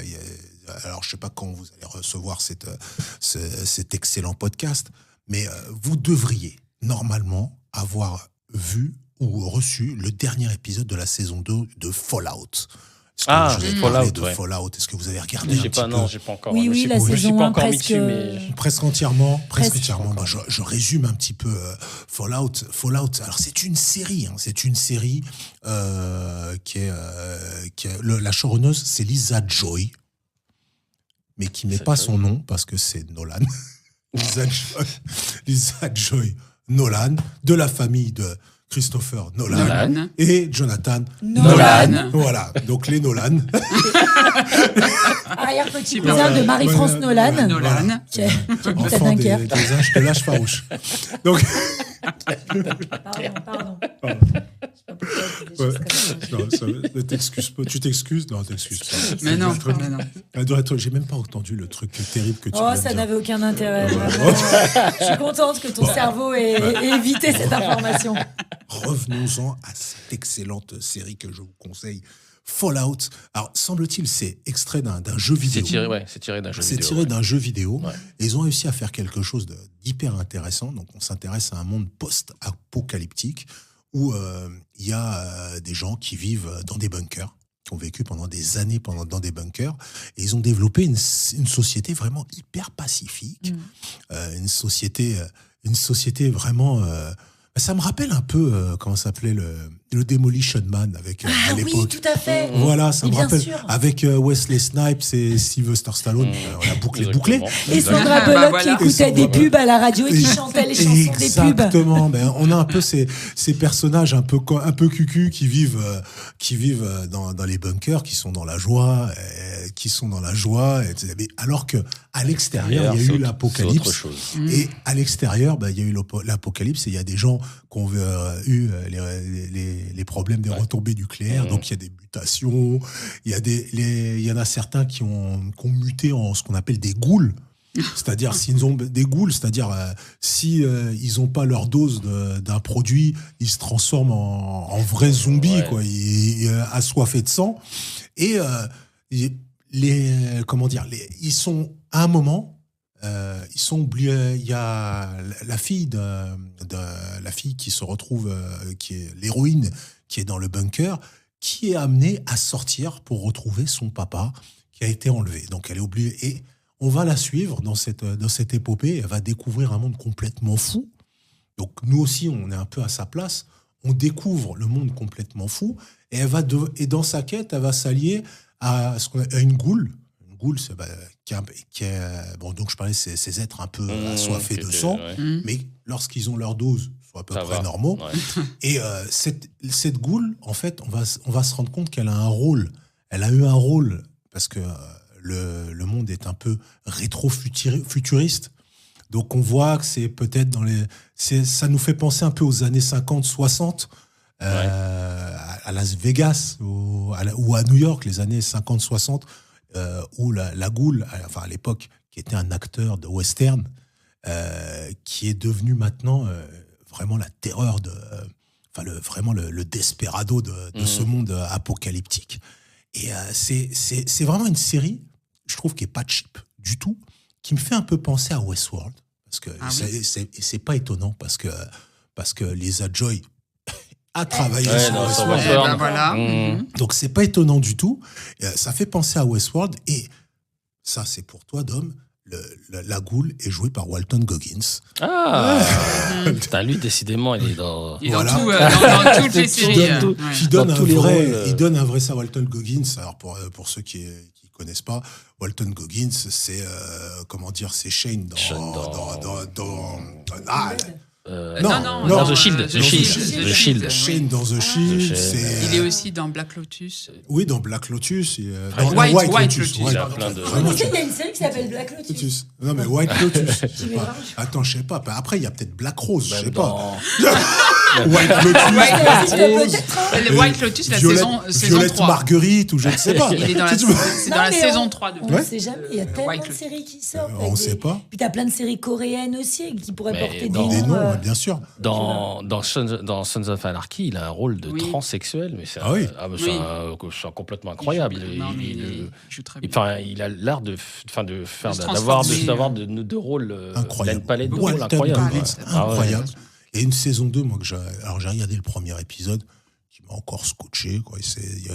alors je ne sais pas quand vous allez recevoir cet excellent podcast, mais vous devriez normalement avoir vu ou reçu le dernier épisode de la saison 2 de Fallout. Est-ce que Ah, je vous ai parlé Fallout, de ouais. Fallout? Est-ce que vous avez regardé J'ai un petit pas, peu non, j'ai pas encore. Oui, Je me oui, suis- la je me suis saison pas 1 encore mis presque. dessus, mais Presque entièrement. Presque. Bah, je résume un petit peu Fallout. Alors c'est une série. C'est une série qui est la showrunneuse, c'est Lisa Joy, mais qui n'est pas son nom parce que c'est Nolan. Lisa Joy Nolan, de la famille de Christopher Nolan, Nolan. et Jonathan Nolan. Voilà, donc les Nolan. Arrière-petit Super. cousin de Marie-France Voilà, Nolan. Nolan. Qui habite à Enfant de Dunkerque. l'âge farouche. Donc, Pardon. Ouais. Non, ne t'excuse pas. Tu t'excuses? Non, t'excuses pas. Mais non, J'ai même pas entendu le truc terrible que tu Oh, viens de ça dire. n'avait aucun intérêt. Vraiment. Je suis contente que ton cerveau ait évité cette information. Revenons-en à cette excellente série que je vous conseille, Fallout. Alors, semble-t-il, c'est extrait d'un jeu vidéo. C'est tiré d'un jeu C'est vidéo. tiré d'un jeu vidéo. Ouais. Et ils ont réussi à faire quelque chose d'hyper intéressant. Donc, on s'intéresse à un monde post-apocalyptique où il y a des gens qui vivent dans des bunkers, qui ont vécu pendant des années dans des bunkers. Et ils ont développé une société vraiment hyper pacifique. Une société vraiment... ça me rappelle un peu, comment s'appelait le Demolition Man avec à l'époque. Oui, tout à fait. Voilà, ça Et me bien rappelle. sûr. Avec Wesley Snipes et Sylvester Stallone, la boucle est bouclée. Et Sandra Ah, Bullock bah voilà. qui écoutait des pubs à la radio et qui chantait les chansons des pubs. Exactement. Ben, on a un peu ces personnages un peu cucu qui vivent dans les bunkers, qui sont dans la joie, etc. Mais alors que à l'extérieur, il y a eu l'apocalypse. Et à l'extérieur, il y a eu l'apocalypse et il y a des gens qui ont eu les problèmes des retombées nucléaires. Donc il y a des mutations. Il y en a certains qui ont muté en ce qu'on appelle des ghouls. C'est-à-dire s'ils ont des ghouls, c'est-à-dire si ils ont pas leur dose d'un produit, ils se transforment en vrais zombies, quoi, assoiffés de sang. Et ils sont à un moment, ils sont oubliés. Il y a la fille qui se retrouve, qui est l'héroïne, qui est dans le bunker, qui est amenée à sortir pour retrouver son papa qui a été enlevé. Donc elle est oubliée et on va la suivre dans cette épopée. Elle va découvrir un monde complètement fou. Donc nous aussi, on est un peu à sa place. On découvre le monde complètement fou et et dans sa quête, elle va s'allier à une goule. Une goule, c'est donc je parlais de ces êtres un peu assoiffés de sang, mais lorsqu'ils ont leur dose, sont à peu près normaux. Ouais. Et cette goule, en fait, on va se rendre compte qu'elle a un rôle. Elle a eu un rôle parce que le monde est un peu rétro-futuriste. Donc on voit que c'est peut-être ça nous fait penser un peu aux années 50-60, à Las Vegas ou à New York, les années 50-60, où la goule, enfin à l'époque, qui était un acteur de western, qui est devenu maintenant vraiment la terreur vraiment le desperado de ce monde apocalyptique. Et c'est vraiment une série, je trouve, qui est pas cheap du tout, qui me fait un peu penser à Westworld, parce que c'est pas étonnant, parce que Lisa Joy a travaillé sur Westworld. Voilà. Donc c'est pas étonnant du tout. Ça fait penser à Westworld, et ça c'est pour toi, Dom. La goule est jouée par Walton Goggins. Ah, putain, lui décidément il est dans. Il est dans toutes les séries. Il donne un vrai ça, Walton Goggins. Alors pour ceux qui connaissent pas, Walton Goggins, c'est c'est Shane dans The Shield. Shane dans The Shield. Il est aussi dans Black Lotus. Oui, dans Black Lotus. Dans White Lotus. Il y a une série qui s'appelle Black Lotus. Non, mais White Lotus. Attends, je sais pas. Après, il y a peut-être Black Rose, je sais pas. White Lotus, la saison 3. Violette Marguerite, ou je ne sais pas. Il est dans la saison 3 de On ne sait jamais. Il y a tellement de séries qui sortent. On ne sait pas. Puis tu as plein de séries coréennes aussi qui pourraient porter des noms, bien sûr. Dans Sons of Anarchy, il a un rôle de transsexuel, mais c'est complètement incroyable. Il joue très bien. Il a l'art d'avoir de rôles, une palette de rôles incroyable. Et une saison 2, moi, j'ai regardé le premier épisode, qui m'a encore scotché, quoi.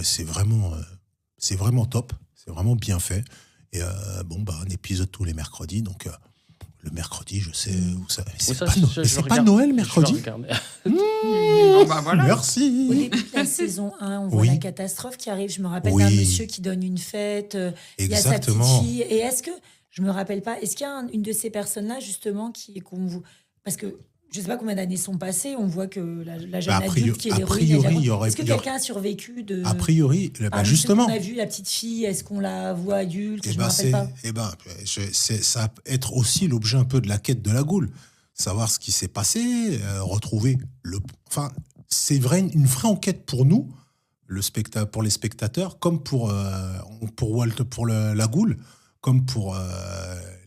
C'est vraiment top. C'est vraiment bien fait. Et un épisode tous les mercredis. Donc, le mercredi, je sais où ça. C'est pas Noël, mercredi? Voilà. Merci. Au début de la saison 1, on voit la catastrophe qui arrive. Je me rappelle d'un monsieur qui donne une fête. Il y a sa petite fille. Et est-ce que, je me rappelle pas, est-ce qu'il y a une de ces personnes-là, justement, parce que je ne sais pas combien d'années sont passées, on voit que la jeune adulte qui est l'héroïne, est-ce que quelqu'un a survécu de... A priori, justement. On a vu la petite fille, est-ce qu'on la voit adulte? Je me rappelle pas. Ça va être aussi l'objet un peu de la quête de la goule. Savoir ce qui s'est passé, retrouver c'est une vraie enquête pour nous, pour les spectateurs, comme pour la Goule, comme pour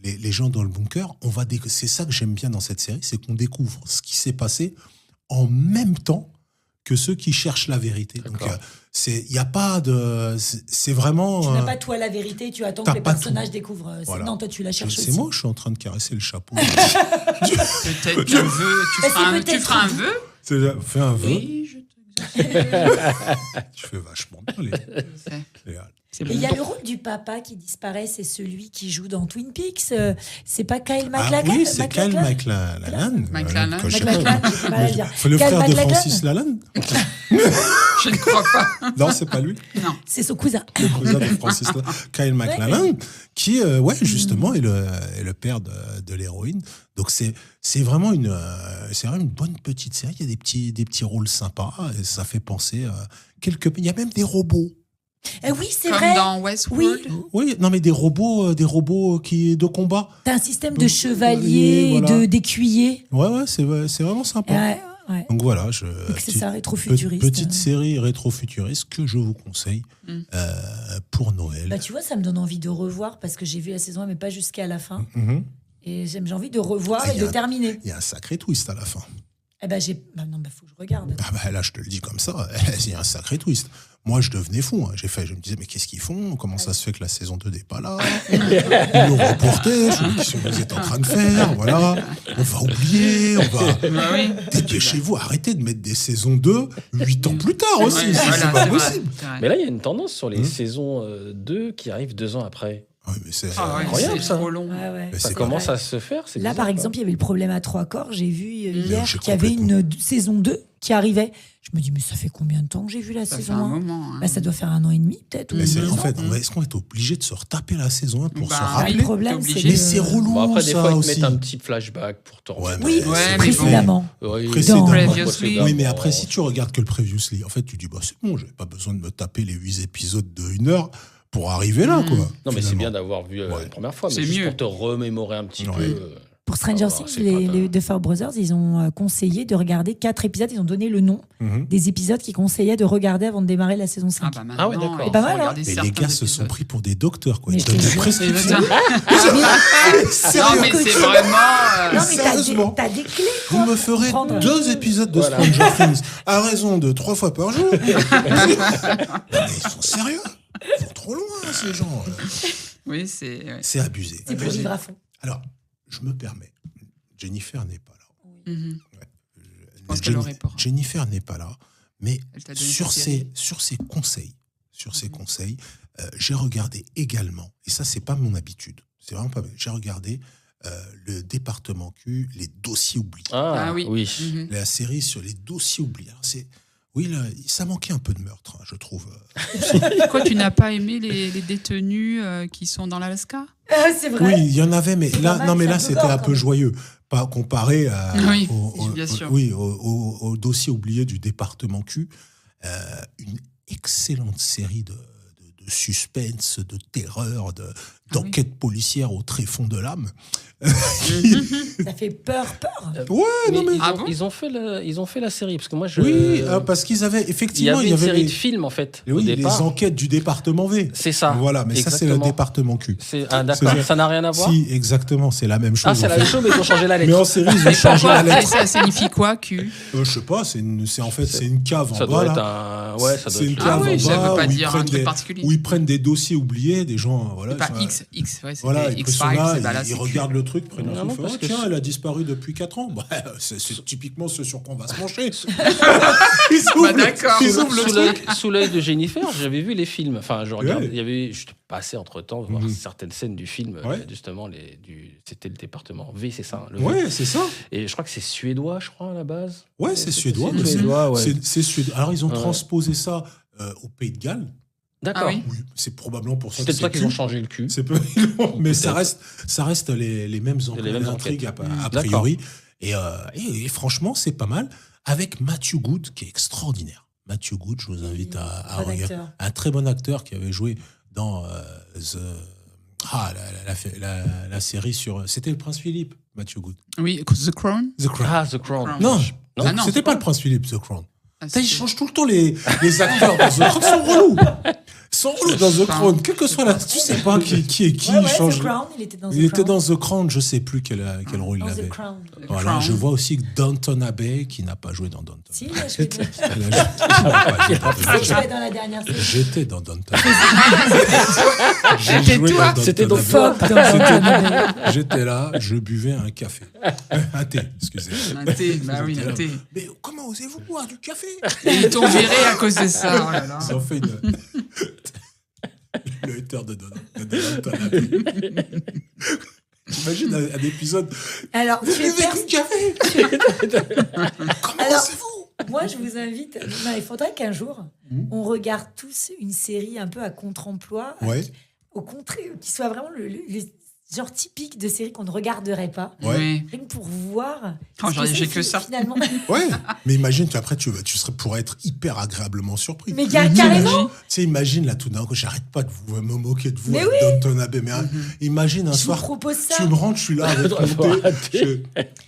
les gens dans le bunker. C'est ça que j'aime bien dans cette série, c'est qu'on découvre ce qui s'est passé en même temps que ceux qui cherchent la vérité. Donc, il y a pas de... C'est vraiment... Tu n'as pas toi la vérité, tu attends que les personnages découvrent. Voilà. Non, toi tu la cherches aussi. C'est moi, je suis en train de caresser le chapeau. Peut-être qu'un vœu, tu feras un vœu. Fais un vœu. Oui, je t'exerce. Tu fais vachement bien C'est Et bon. il y a le rôle du papa qui disparaît, c'est celui qui joue dans Twin Peaks. C'est pas Kyle MacLachlan? Ah oui, c'est Kyle MacLachlan. MacLachlan. Que je sais MacLachlan, pas. j'ai du mal à le dire. C'est le Kyle frère de MacLachlan. Francis Lalanne. Je ne crois pas. Non, c'est pas lui. Non. C'est son cousin. Le cousin de Francis Lalanne. Kyle MacLachlan, qui, justement, est le père de l'héroïne. Donc, c'est vraiment une bonne petite série. Il y a des petits rôles sympas. Et ça fait penser à il y a même des robots. Oui, c'est Comme vrai. dans Westworld. Oui, non, mais des robots de combat. T'as un système de chevaliers voilà. et d'écuyers. Ouais, c'est vraiment sympa. Ouais. Donc voilà, Donc c'est ça, rétro-futuriste. Petite série rétro-futuriste que je vous conseille pour Noël. Bah, tu vois, ça me donne envie de revoir parce que j'ai vu la saison 1, mais pas jusqu'à la fin. Mhm. Et j'ai envie de revoir Ah, et de terminer. Il y a un sacré twist à la fin. Eh ben, faut que je regarde. Ah bah là, je te le dis comme ça, il y a un sacré twist. Moi, je devenais fou. Je me disais, mais qu'est-ce qu'ils font? Comment ça se fait que la saison 2 n'est pas là? Ils l'ont reporté. Je me dis, qu'est-ce que vous êtes en train de faire? Voilà. On va oublier. Dépêchez-vous. Arrêtez de mettre des saisons 2 8 ans plus tard aussi. Ouais, c'est voilà, pas c'est possible. vrai. Mais là, il y a une tendance sur les saisons 2 qui arrivent 2 ans après. Oui, mais c'est Ah ouais, incroyable. c'est ça. trop long. Ouais. Mais Ça c'est commence vrai. à se faire. C'est Là, bizarre, par quoi. exemple, il y avait le problème à 3 corps. J'ai vu hier J'ai qu'il y avait complètement. une saison 2 qui arrivait. Je me dis, mais ça fait combien de temps que j'ai vu la Ça fait saison un 1? moment. hein. Bah, ça doit faire 1 an et demi, peut-être. ou Mais 2 en ans. fait, est-ce qu'on est obligé de se retaper la saison 1 pour Bah, se Le rappeler? problème, T'es c'est obligé. Mais que- c'est relou, Bon, après, des ça fois, ils te aussi. mettent un petit flashback pour te Ouais, Oui, mais Ouais, c'est mais précédemment. Oui, Précédemment. Previously. Oui, mais après, si tu regardes que le Previously, en fait, tu dis, bah, c'est bon, j'avais pas besoin de me taper les 8 épisodes de 1 heure pour arriver là, quoi. Non, mais c'est finalement. bien d'avoir vu Ouais. la première fois, mais C'est juste mieux. pour te remémorer un petit Ouais. peu. Pour Stranger Ah, Things, c'est pas les Duffer Brothers, ils ont conseillé de regarder 4 épisodes. Ils ont donné le nom Mhm. des épisodes qu'ils conseillaient de regarder avant de démarrer la saison 5. Ah bah maintenant, Ah ouais, d'accord. il C'est pas faut mal, hein. regarder Mais les certains gars se sont épisodes. pris pour des docteurs, quoi. Mais Ils je te donnent des jure. prescriptions. Non, Sérieux. mais c'est vraiment. Non, mais Sérieusement. t'as des clés. Vous quoi, me pour ferez comprendre. 2 épisodes de Voilà. Stranger Things à raison de 3 fois par jour. Mais ils sont sérieux. Ils vont trop loin, ces gens. Oui, c'est. ouais. C'est abusé. C'est pour vivre à fond. Alors, je me permets. Jennifer n'est pas là. Mhm. pense qu'elle aurait peur. Jennifer n'est pas là. Mais Elle t'a donné sur sa série. ses conseils, j'ai regardé également, et ça, c'est pas mon habitude, c'est vraiment pas mal, j'ai regardé le département Q, les dossiers oubliés. Ah oui. Mhm. La série sur les dossiers oubliés. Alors, oui, là, ça manquait un peu de meurtre, hein, je trouve. Quoi, tu n'as pas aimé les détenus qui sont dans l'Alaska? C'est vrai. Oui, il y en avait, mais là, mal, non, mais c'est là, un peu c'était gore, un quand peu même. joyeux, pas comparé Oui, bien sûr. au dossier oublié du département Q. Une excellente série de suspense, de terreur, d'enquête policière au tréfonds de l'âme. Ça fait peur. Ouais, Mais non, mais... ils ont fait la série parce que moi Oui, parce qu'ils avaient il y effectivement, avait une série de films en fait au les départ. enquêtes du département V. C'est ça. Voilà, mais ça c'est le Exactement. département Q. D'accord. C'est- Ça n'a rien à voir. Si, exactement, c'est la même chose. Ah, c'est en la fait. même chose, mais ils ont changé la lettre. Mais en série, ils ont Et changé pourquoi la lettre. ça signifie quoi, Q? Je sais pas, c'est une cave en Ça bas doit là. être un. Ouais, ça doit C'est une être. cave Ah oui, en ça bas veut pas où ils dire un prennent truc particulier. où ils prennent des dossiers oubliés, des gens, voilà. Pas ils sont- X, ouais, c'était Voilà, ils sont X-Files, là, bah là, c'est ils Q. regardent le truc, prennent un Non, souffle. parce Oh, que tiens, c'est- elle a disparu depuis 4 ans. Bah, c'est typiquement ce sur quoi on va se pencher. Bah, d'accord. Ils ouvrent le truc. Sous l'œil de Jennifer, j'avais vu les films. Enfin, je regarde. Ouais. Il y avait, je passais entre temps voir Mhm. certaines scènes du film. Ouais. Justement, c'était le département V, c'est ça. Hein, le V. Ouais, c'est ça. Et je crois que c'est suédois, je crois à la base. Ouais, c'est suédois. C'est mais suédois, ouais. C'est suédois. Alors, ils ont Ouais. transposé ça au Pays de Galles. D'accord. Ah oui. Oui, c'est probablement pour ça C'est que peut-être c'est pas qu'ils ont cul. changé le cul. C'est peu... mais ça reste les mêmes mêmes intrigues enquêtes. a priori. Et franchement, c'est pas mal. Avec Matthew Good, qui est extraordinaire. Matthew Good, je vous invite à Bon regarder. acteur. Un très bon acteur qui avait joué dans la série sur... C'était le Prince Philippe, Matthew Good. Oui, The Crown. The Crown. Ah, The Crown. Crown. Non, Ah non, c'était c'est pas pas- le Prince Philippe, The Crown. Putain, ils changent tout le temps les acteurs dans The Crown. Ils sont relous. Ils sont relous dans The Crown. Quelle que soit la... Tu sais pas qui est qui. Ouais, il change. The Crown, il était dans Il était dans The Crown, je sais plus quel rôle il Dans avait. The Crown. Voilà, Crown. je vois aussi Downton Abbey qui n'a pas joué dans Downton. Si, il a joué dans- Elle a il a joué dans la dernière série. J'étais dans Downton. C'était toi. C'était dans Fuck dans Downton Abbey. J'étais là, je buvais un café. Un thé, excusez. Un thé, bah oui, J'étais un là. thé. Mais comment osez-vous boire du café? Et ils t'ont viré à cause de ça. Oh là là. Ils ont fait une... Le hater de Downton Abbey. Imagine un épisode. Alors, tu es Buvez du café. Comment Alors- osez-vous? Moi, je vous invite. Non, il faudrait qu'un jour, on regarde tous une série un peu à contre-emploi, Ouais. au contraire, qui soit vraiment le genre typique de série qu'on ne regarderait pas. Ouais. Oui. Rien que pour voir. Oh, ce j'ai c'est, que ça. Finalement. Ouais, mais imagine qu'après tu pourrais être hyper agréablement surpris. Mais carrément. Tu sais, imagine là tout d'un coup, j'arrête pas de me moquer de vous Mais à oui. Downton Abbey, mais imagine un Je vous soir, propose ça. tu me rentres, je suis là avec mon thé.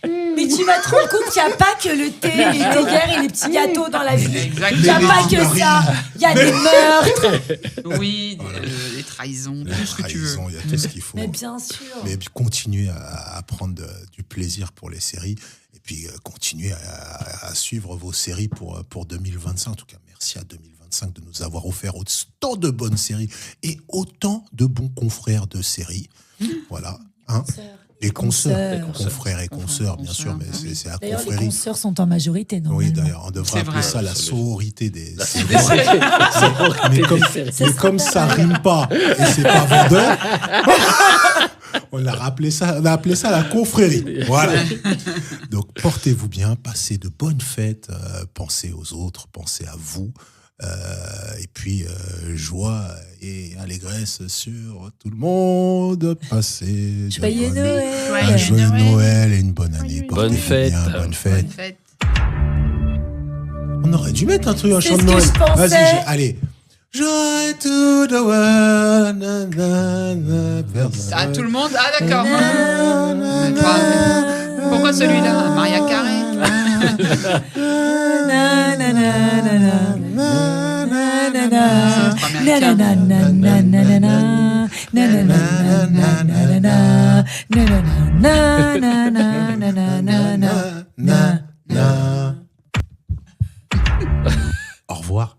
Mais tu vas te rendre compte qu'il n'y a pas que le thé, les théières et les petits gâteaux dans la vie. Exactement. Il n'y a pas que ça. Il y a des meurtres. Oui, Voilà. les trahisons, La tout ce que tu veux. trahison, il y a tout ce qu'il faut. Mais bien sûr. Mais puis continuer à prendre du plaisir pour les séries et puis continuer à suivre vos séries pour 2025. En tout cas, merci à 2025 de nous avoir offert autant de bonnes séries et autant de bons confrères de séries. Voilà. Hein, les consoeurs, confrères et consoeurs, bien sûr, mais c'est la D'ailleurs, les confrérie. consoeurs sont en majorité, normalement. Oui, d'ailleurs, on devrait C'est appeler vrai. ça la sororité des séries. Mais Mais comme ça rime pas et c'est pas vendeur, on a appelé ça la confrérie. Voilà. Donc portez-vous bien, passez de bonnes fêtes, pensez aux autres, pensez à vous. Et puis joie et allégresse sur tout le monde. Passez Joyeux Noël. un joyeux Noël et une bonne année. Joyeux Portez-vous Bonne fête. bien, bonne fête. Bonne fête. On aurait dû mettre un truc, un C'est chant de ce que Noël. je pensais. Vas-y, allez. Joy to the world. Na, na, na, personne. Ah, tout le monde. Ah, d'accord. Na, na, na, Pourquoi celui-là? Maria Carré. Na, na, na, na, na. na, na, Na, na. C'est pas Na, na, américain. na, na, na, na, na, na. Na, na, na, na, na, na, na. Na, na, na, na, na, na, na, na, na. na. Au revoir.